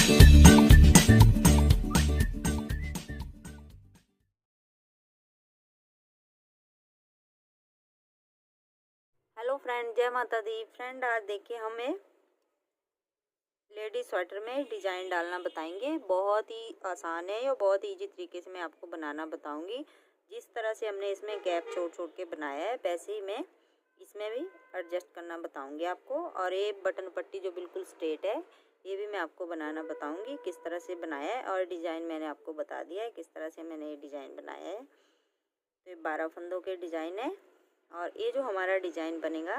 Hello friend, जय माता दी। Friend, आज देखिए हमें लेडी स्वेटर में डिज़ाइन डालना बताएंगे। बहुत ही आसान है और बहुत इजी तरीके से मैं आपको बनाना बताऊंगी। जिस तरह से हमने इसमें गैप छोड़ छोड़ के बनाया है, वैसे ही मैं इसमें भी एडजस्ट करना बताऊंगी आपको। और ये बटन पट्टी जो बिल्कुल स्ट्रेट है, ये भी मैं आपको बनाना बताऊंगी किस तरह से बनाया है। और डिज़ाइन मैंने आपको बता दिया है किस तरह से मैंने ये डिज़ाइन बनाया है। तो ये 12 फंदों के डिज़ाइन है। और ये जो हमारा डिज़ाइन बनेगा,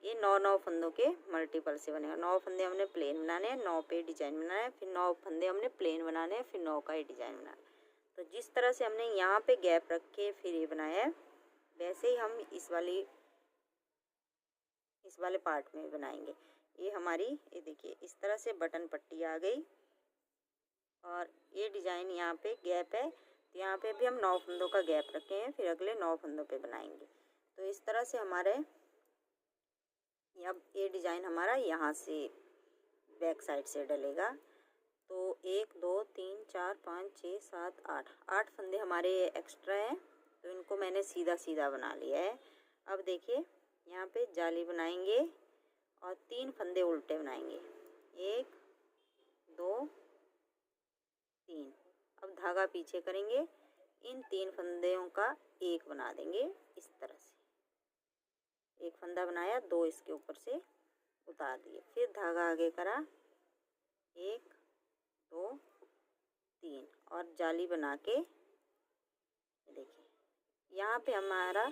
ये 9 फंदों के मल्टीपल से बनेगा। 9 फंदे हमने प्लेन बनाने हैं, 9 पे डिजाइन बनाना है, फिर 9 फंदे हमने प्लेन बनाने हैं, फिर 9 का ही डिजाइन बनाना है। तो जिस तरह से हमने यहाँ पे गैप रख के फिर ये बनाया है, वैसे ही हम इस वाले पार्ट में बनाएंगे। ये हमारी, ये देखिए इस तरह से बटन पट्टी आ गई और ये डिजाइन यहाँ पे गैप है, तो यहाँ पे भी हम 9 फंदों का गैप रखे हैं, फिर अगले 9 फंदों पे बनाएंगे। तो इस तरह से हमारे अब ये डिज़ाइन हमारा यहाँ से बैक साइड से डलेगा। तो 1 2 3 4 5 6 7 8 फंदे हमारे एक्स्ट्रा हैं, तो इनको मैंने सीधा सीधा बना लिया है। अब देखिए यहाँ पे जाली बनाएंगे और 3 फंदे उल्टे बनाएंगे। 1 2 3। अब धागा पीछे करेंगे, इन 3 फंदों का एक बना देंगे इस तरह से। एक फंदा बनाया, 2 इसके ऊपर से उतार दिए, फिर धागा आगे करा, 1 2 3 और जाली बना के देखिए यहाँ पे हमारा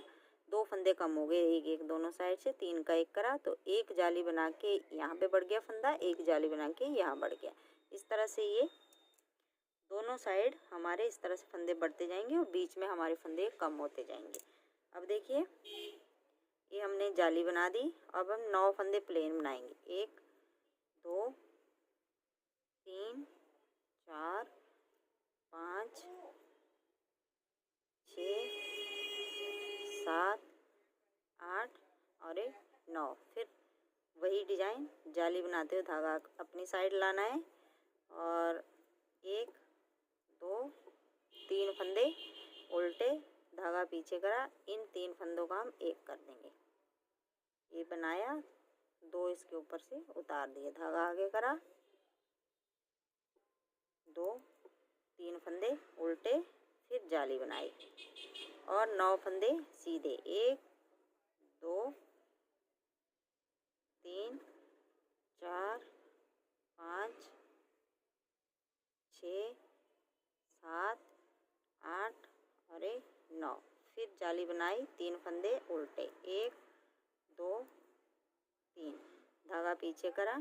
2 फंदे कम हो गए, एक एक दोनों साइड से। 3 का एक करा तो एक जाली बना के यहाँ पे बढ़ गया फंदा, एक जाली बना के यहाँ बढ़ गया। इस तरह से ये दोनों साइड हमारे इस तरह से फंदे बढ़ते जाएंगे और बीच में हमारे फंदे कम होते जाएंगे। अब देखिए ये हमने जाली बना दी। अब हम 9 फंदे प्लेन बनाएंगे। 1 2 3 4 5 6 7 8 और 9। फिर वही डिजाइन जाली बनाते हुए धागा अपनी साइड लाना है और 1 2 3 फंदे उल्टे, धागा पीछे करा, इन 3 फंदों का हम एक कर देंगे। ये बनाया, 2 इसके ऊपर से उतार दिए, धागा आगे करा, 2 3 फंदे उल्टे, फिर जाली बनाई और 9 फंदे सीधे। 1 2 3 4 5 6 7 8 और 9। फिर जाली बनाई, 3 फंदे उल्टे, 1 2 3, धागा पीछे करा,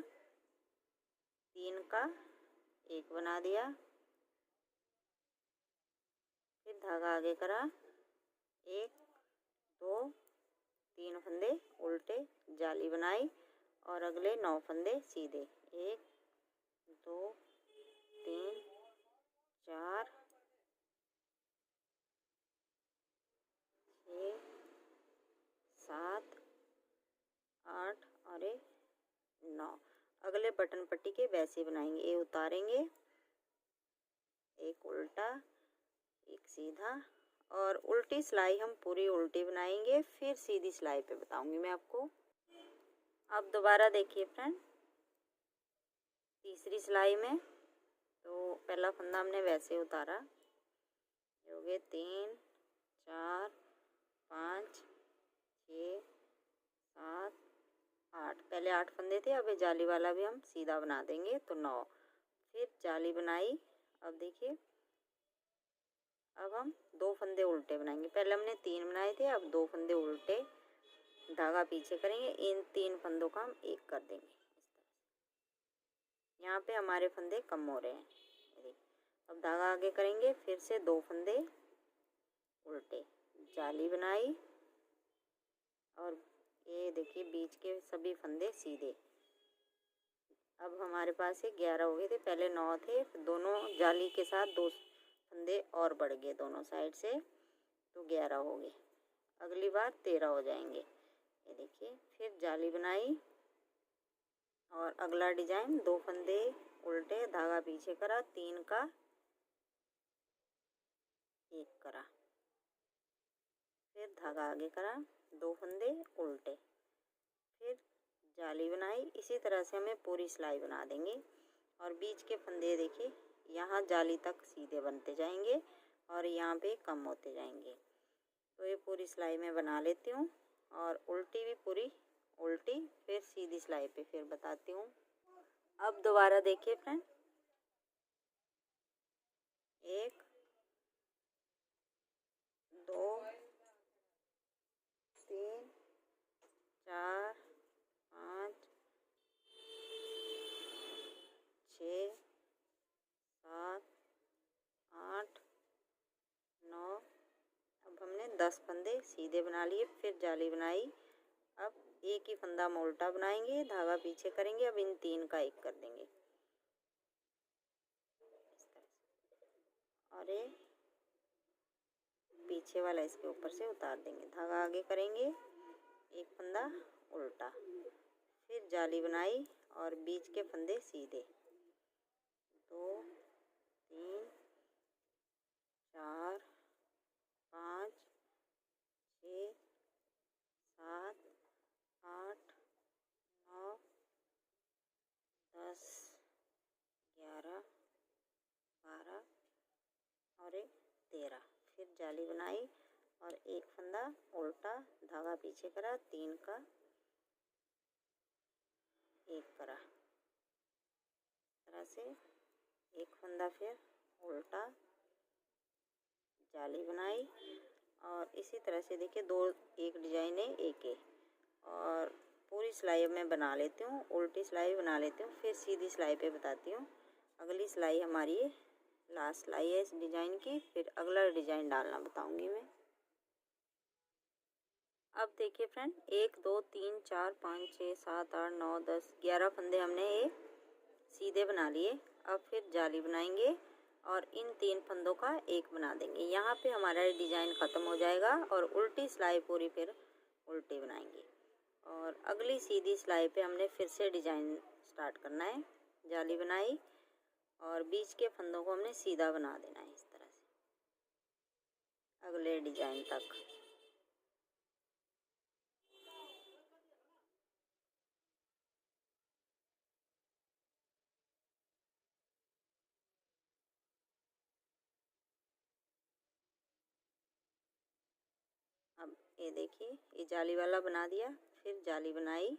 3 का एक बना दिया, फिर धागा आगे करा, 1 2 3 फंदे उल्टे, जाली बनाई और अगले 9 फंदे सीधे। 1 2 3 4 6 7 8 और 9। अगले बटन पट्टी के वैसे बनाएंगे। ये उतारेंगे, एक उल्टा एक सीधा, और उल्टी सिलाई हम पूरी उल्टी बनाएंगे, फिर सीधी सिलाई पे बताऊंगी मैं आपको। अब दोबारा देखिए फ्रेंड, तीसरी सिलाई में तो पहला फंदा हमने वैसे उतारा, हो गए 3 4 5 6 7 8। पहले 8 फंदे थे, अब ये जाली वाला भी हम सीधा बना देंगे तो 9। फिर जाली बनाई। अब देखिए अब हम 2 फंदे उल्टे बनाएंगे। पहले हमने 3 बनाए थे, अब 2 फंदे उल्टे, धागा पीछे करेंगे, इन 3 फंदों का हम एक कर देंगे इस तरह से। यहाँ पे हमारे फंदे कम हो रहे हैं, देखिए। अब धागा आगे करेंगे, फिर से 2 फंदे उल्टे, जाली बनाई और ये देखिए बीच के सभी फंदे सीधे। अब हमारे पास ये 11 हो गए थे, पहले 9 थे, दोनों जाली के साथ 2 फंदे और बढ़ गए दोनों साइड से, तो 11 हो गए। अगली बार 13 हो जाएंगे, ये देखिए। फिर जाली बनाई और अगला डिजाइन 2 फंदे उल्टे, धागा पीछे करा, 3 का 1 करा, फिर धागा आगे करा, 2 फंदे उल्टे, फिर जाली बनाई। इसी तरह से हमें पूरी सिलाई बना देंगे और बीच के फंदे देखिए यहाँ जाली तक सीधे बनते जाएंगे और यहाँ पे कम होते जाएंगे। तो ये पूरी सिलाई में बना लेती हूँ और उल्टी भी पूरी उल्टी, फिर सीधी सिलाई पे फिर बताती हूँ। अब दोबारा देखिए फ्रेंड, 1 2 3 4 5 6 7 8 9। अब हमने 10 फंदे सीधे बना लिए, फिर जाली बनाई। अब एक ही फंदा हम उल्टा बनाएंगे, धागा पीछे करेंगे। अब इन 3 का 1 कर देंगे इस तरह से, और ये पीछे वाला इसके ऊपर से उतार देंगे, धागा आगे करेंगे, एक फंदा उल्टा, फिर जाली बनाई और बीच के फंदे सीधे, 2 3 4 5 6 7 8 9 10 11 12 और एक 13। फिर जाली बनाई और एक फंदा उल्टा, धागा पीछे करा, 3 का 1 करा, तरह से एक फंदा फिर उल्टा, जाली बनाई और इसी तरह से देखिए 2 एक डिजाइन है, एक है। और पूरी सिलाई अब मैं बना लेती हूँ, उल्टी सिलाई बना लेती हूँ, फिर सीधी सिलाई पे बताती हूँ। अगली सिलाई हमारी लास्ट सिलाई है इस डिजाइन की, फिर अगला डिजाइन डालना बताऊंगी मैं। अब देखिए फ्रेंड, 1 2 3 4 5 6 7 8 9 10 11 फंदे हमने ये सीधे बना लिए। अब फिर जाली बनाएंगे और इन 3 फंदों का 1 बना देंगे। यहाँ पे हमारा डिजाइन खत्म हो जाएगा और उल्टी सिलाई पूरी फिर उल्टी बनाएंगे और अगली सीधी सिलाई पे हमने फिर से डिजाइन स्टार्ट करना है। जाली बनाई और बीच के फंदों को हमने सीधा बना देना है इस तरह से अगले डिजाइन तक। अब ये देखिए, ये जाली वाला बना दिया, फिर जाली बनाई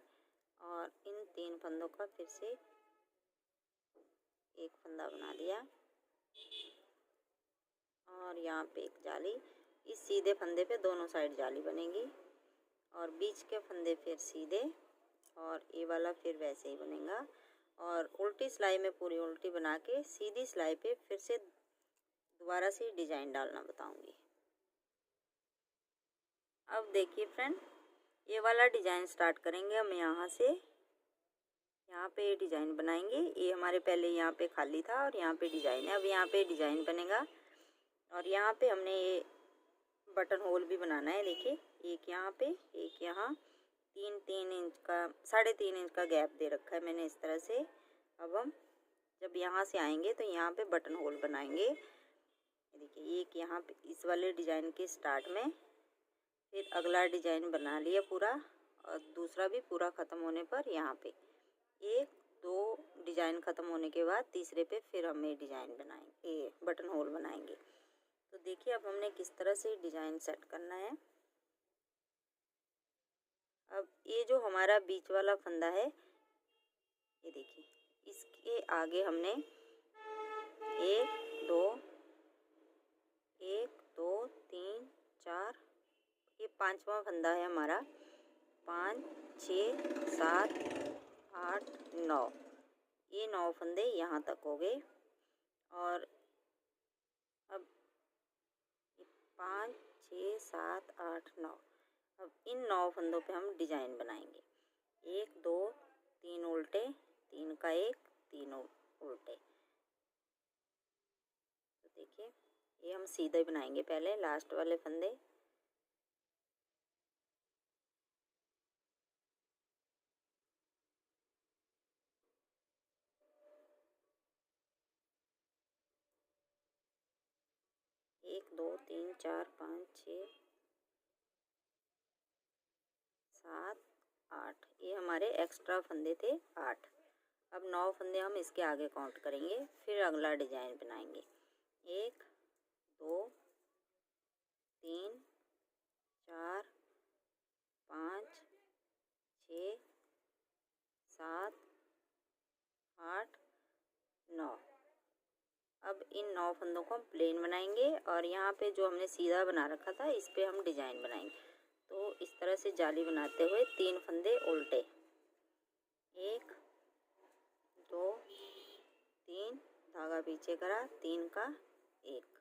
और इन 3 फंदों का फिर से एक फंदा बना दिया और यहाँ पे एक जाली। इस सीधे फंदे पे दोनों साइड जाली बनेगी और बीच के फंदे फिर सीधे और ये वाला फिर वैसे ही बनेगा। और उल्टी सिलाई में पूरी उल्टी बना के सीधी सिलाई पे फिर से दोबारा से डिजाइन डालना बताऊंगी। अब देखिए फ्रेंड, ये वाला डिजाइन स्टार्ट करेंगे हम यहाँ से। यहाँ पे ये डिजाइन बनाएंगे, ये हमारे पहले यहाँ पे खाली था और यहाँ पे डिजाइन है। अब यहाँ पे डिजाइन बनेगा और यहाँ पे हमने ये बटन होल भी बनाना है। देखिए, एक यहाँ पे, एक यहाँ, 3 इंच का 3.5 इंच का गैप दे रखा है मैंने इस तरह से। अब हम जब यहाँ से आएंगे तो यहाँ पे बटन होल बनाएंगे। देखिए, एक यहाँ पे इस वाले डिजाइन के स्टार्ट में, फिर अगला डिजाइन बना लिया पूरा और दूसरा भी पूरा ख़त्म होने पर यहाँ पे 1 2 डिजाइन ख़त्म होने के बाद तीसरे पे फिर हम ये डिजाइन बनाएंगे, ये बटन होल बनाएंगे। तो देखिए अब हमने किस तरह से डिजाइन सेट करना है। अब ये जो हमारा बीच वाला फंदा है, ये देखिए, इसके आगे हमने 1 2 3 4, ये 5वां फंदा है हमारा, 5 6 7 8 9, ये 9 फंदे यहाँ तक हो गए। और अब 5 6 7 8 9, अब इन 9 फंदों पे हम डिजाइन बनाएंगे। 1 2 3 उल्टे, 3 का 1, 3 उल्टे। तो देखिए, ये हम सीधे बनाएंगे पहले लास्ट वाले फंदे। 1 2 3 4 5 6 7 8, ये हमारे एक्स्ट्रा फंदे थे 8। अब 9 फंदे हम इसके आगे काउंट करेंगे, फिर अगला डिजाइन बनाएंगे। 1 2 3 4 5 6 7 8 9। अब इन 9 फंदों को हम प्लेन बनाएंगे और यहाँ पे जो हमने सीधा बना रखा था इस पे हम डिजाइन बनाएंगे। तो इस तरह से जाली बनाते हुए 3 फंदे उल्टे, 1 2 3, धागा पीछे करा, 3 का 1,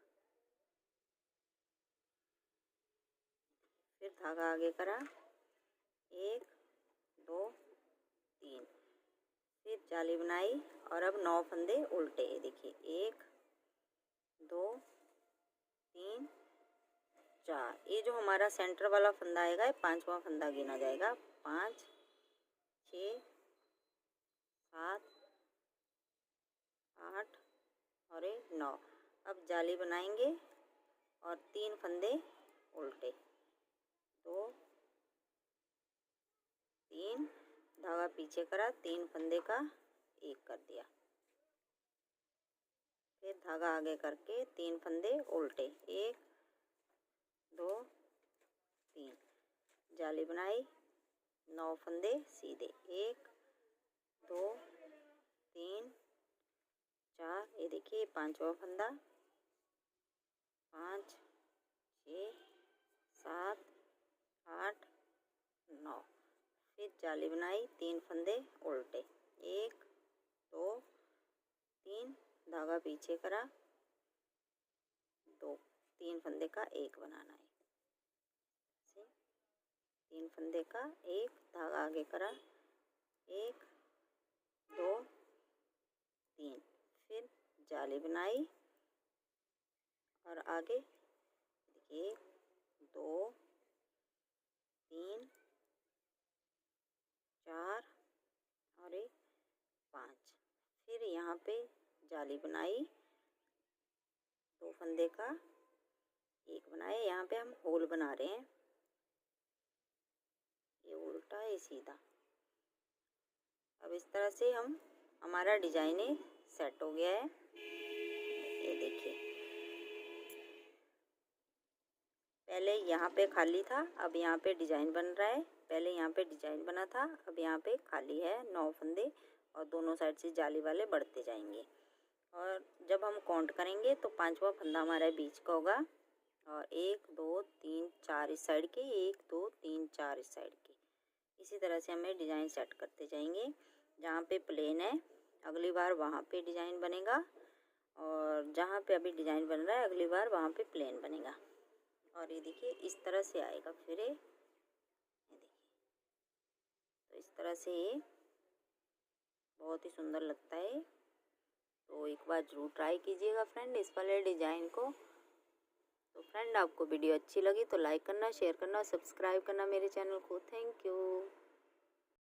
फिर धागा आगे करा, 1 2 3, फिर जाली बनाई और अब 9 फंदे उल्टे। देखिए 1 2 3 4, ये जो हमारा सेंटर वाला फंदा आएगा ये 5वां फंदा गिना जाएगा। 5 6 7 8 और 9। अब जाली बनाएंगे और 3 फंदे उल्टे, 2 3, धागा पीछे करा, 3 फंदे का 1 कर दिया, फिर धागा आगे करके 3 फंदे उल्टे, 1 2 3, जाली बनाई, 9 फंदे सीधे, 1 2 3 4, ये देखिए 5वां फंदा, 5 6 7 8 9, फिर जाली बनाई, 3 फंदे उल्टे, 1 2 3, धागा पीछे करा, 2 3 फंदे का 1 बनाना है, 3 फंदे का 1, धागा आगे करा, 1 2 3, फिर जाली बनाई और आगे 1 2 3 4 और 5, फिर यहाँ पे जाली बनाई, 2 फंदे का 1 बनाए। यहाँ पे हम होल बना रहे हैं, ये उल्टा है सीधा। अब इस तरह से हमारा डिजाइन सेट हो गया है। ये देखिए पहले यहाँ पे खाली था, अब यहाँ पे डिजाइन बन रहा है। पहले यहाँ पे डिजाइन बना था, अब यहाँ पे खाली है 9 फंदे और दोनों साइड से जाली वाले बढ़ते जाएंगे। और जब हम काउंट करेंगे तो 5वां फंदा हमारा बीच का होगा और 1 2 3 4 इस साइड के, 1 2 3 4 इस साइड के। इसी तरह से हमें डिजाइन सेट करते जाएंगे। जहाँ पे प्लेन है अगली बार वहाँ पे डिजाइन बनेगा और जहाँ पे अभी डिजाइन बन रहा है अगली बार वहाँ पे प्लेन बनेगा। और ये देखिए इस तरह से आएगा। फिर ये देखिए तो इस तरह से ये बहुत ही सुंदर लगता है। तो एक बार ज़रूर ट्राई कीजिएगा फ्रेंड इस वाले डिज़ाइन को। तो फ्रेंड आपको वीडियो अच्छी लगी तो लाइक करना, शेयर करना, सब्सक्राइब करना मेरे चैनल को। Thank you.